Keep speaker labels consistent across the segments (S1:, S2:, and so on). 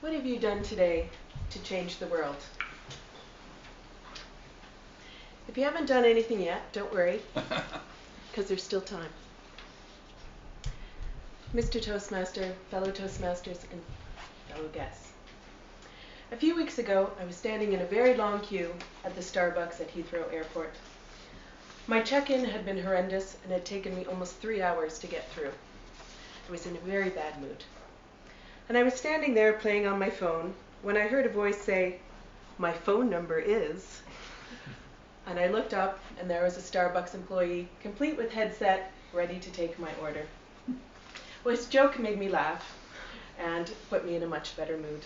S1: What have you done today to change the world? If you haven't done anything yet, don't worry, because there's still time. Mr. Toastmaster, fellow Toastmasters, and fellow guests. A few weeks ago, I was standing in a very long queue at the Starbucks at Heathrow Airport. My check-in had been horrendous and had taken me almost 3 hours to get through. I was in a very bad mood. And I was standing there playing on my phone when I heard a voice say, "My phone number is..." And I looked up, and there was a Starbucks employee, complete with headset, ready to take my order. Well, his joke made me laugh and put me in a much better mood.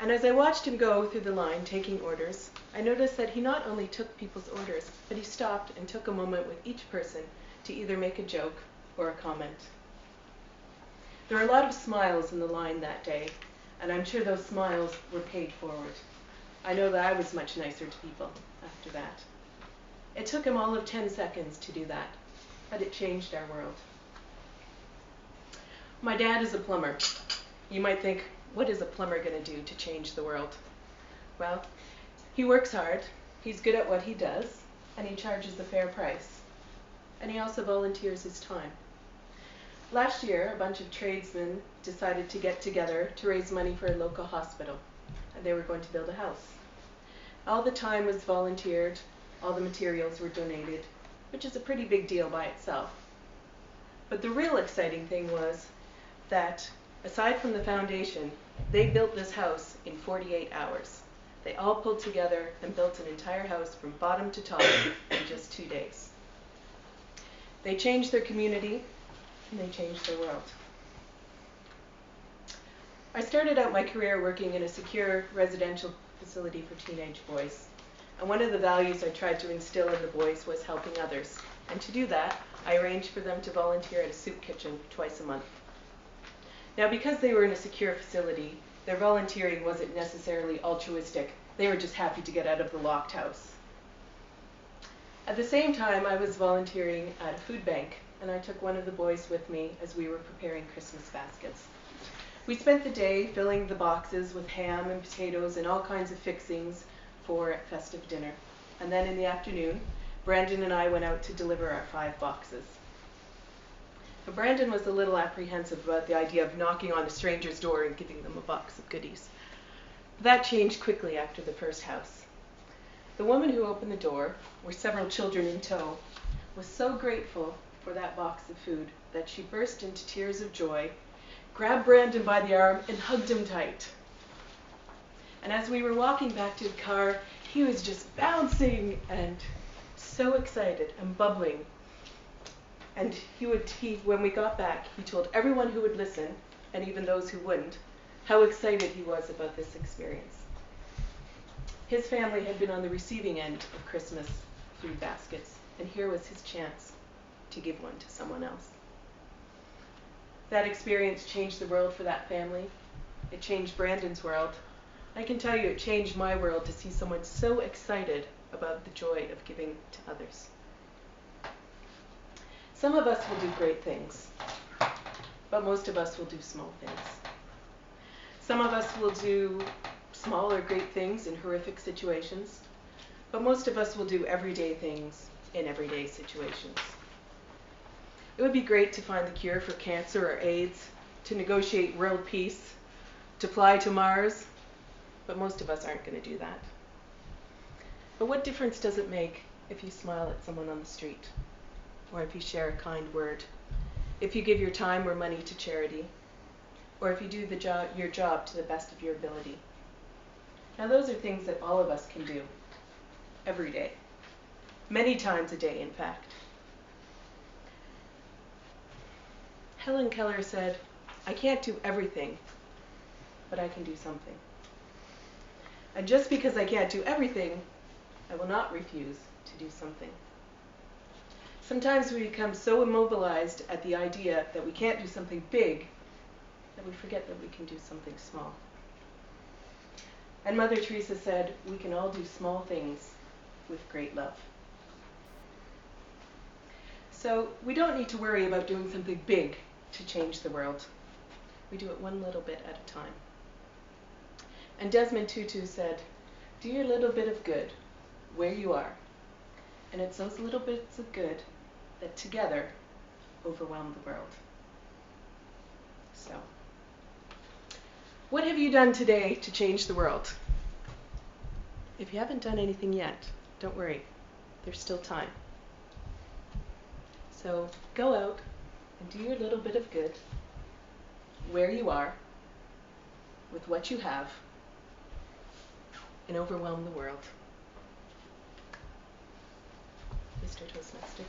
S1: And as I watched him go through the line taking orders, I noticed that he not only took people's orders, but he stopped and took a moment with each person to either make a joke or a comment. There were a lot of smiles in the line that day, and I'm sure those smiles were paid forward. I know that I was much nicer to people after that. It took him all of 10 seconds to do that, but it changed our world. My dad is a plumber. You might think, what is a plumber going to do to change the world? Well, he works hard, he's good at what he does, and he charges a fair price. And he also volunteers his time. Last year, a bunch of tradesmen decided to get together to raise money for a local hospital, and they were going to build a house. All the time was volunteered, all the materials were donated, which is a pretty big deal by itself. But the real exciting thing was that, aside from the foundation, they built this house in 48 hours. They all pulled together and built an entire house from bottom to top in just 2 days. They changed their community, and they changed their world. I started out my career working in a secure residential facility for teenage boys. And one of the values I tried to instill in the boys was helping others. And to do that, I arranged for them to volunteer at a soup kitchen twice a month. Now, because they were in a secure facility, their volunteering wasn't necessarily altruistic. They were just happy to get out of the locked house. At the same time, I was volunteering at a food bank, and I took one of the boys with me as we were preparing Christmas baskets. We spent the day filling the boxes with ham and potatoes and all kinds of fixings for a festive dinner. And then in the afternoon, Brandon and I went out to deliver our 5 boxes. But Brandon was a little apprehensive about the idea of knocking on a stranger's door and giving them a box of goodies. That changed quickly after the first house. The woman who opened the door, with several children in tow, was so grateful for that box of food that she burst into tears of joy, grabbed Brandon by the arm, and hugged him tight. And as we were walking back to the car, he was just bouncing and so excited and bubbling. And when we got back, he told everyone who would listen, and even those who wouldn't, how excited he was about this experience. His family had been on the receiving end of Christmas food baskets, and here was his chance to give one to someone else. That experience changed the world for that family. It changed Brandon's world. I can tell you it changed my world to see someone so excited about the joy of giving to others. Some of us will do great things, but most of us will do small things. Some of us will do small or great things in horrific situations, but most of us will do everyday things in everyday situations. It would be great to find the cure for cancer or AIDS, to negotiate world peace, to fly to Mars, but most of us aren't going to do that. But what difference does it make if you smile at someone on the street, or if you share a kind word, if you give your time or money to charity, or if you do your job to the best of your ability? Now, those are things that all of us can do every day, many times a day, in fact. Helen Keller said, "I can't do everything, but I can do something. And just because I can't do everything, I will not refuse to do something." Sometimes we become so immobilized at the idea that we can't do something big that we forget that we can do something small. And Mother Teresa said, we can all do small things with great love. So we don't need to worry about doing something big to change the world. We do it one little bit at a time. And Desmond Tutu said, "Do your little bit of good where you are." And it's those little bits of good that together overwhelm the world. So, what have you done today to change the world? If you haven't done anything yet, don't worry. There's still time. So go out and do your little bit of good where you are, with what you have, and overwhelm the world. Mr. Toastmaster.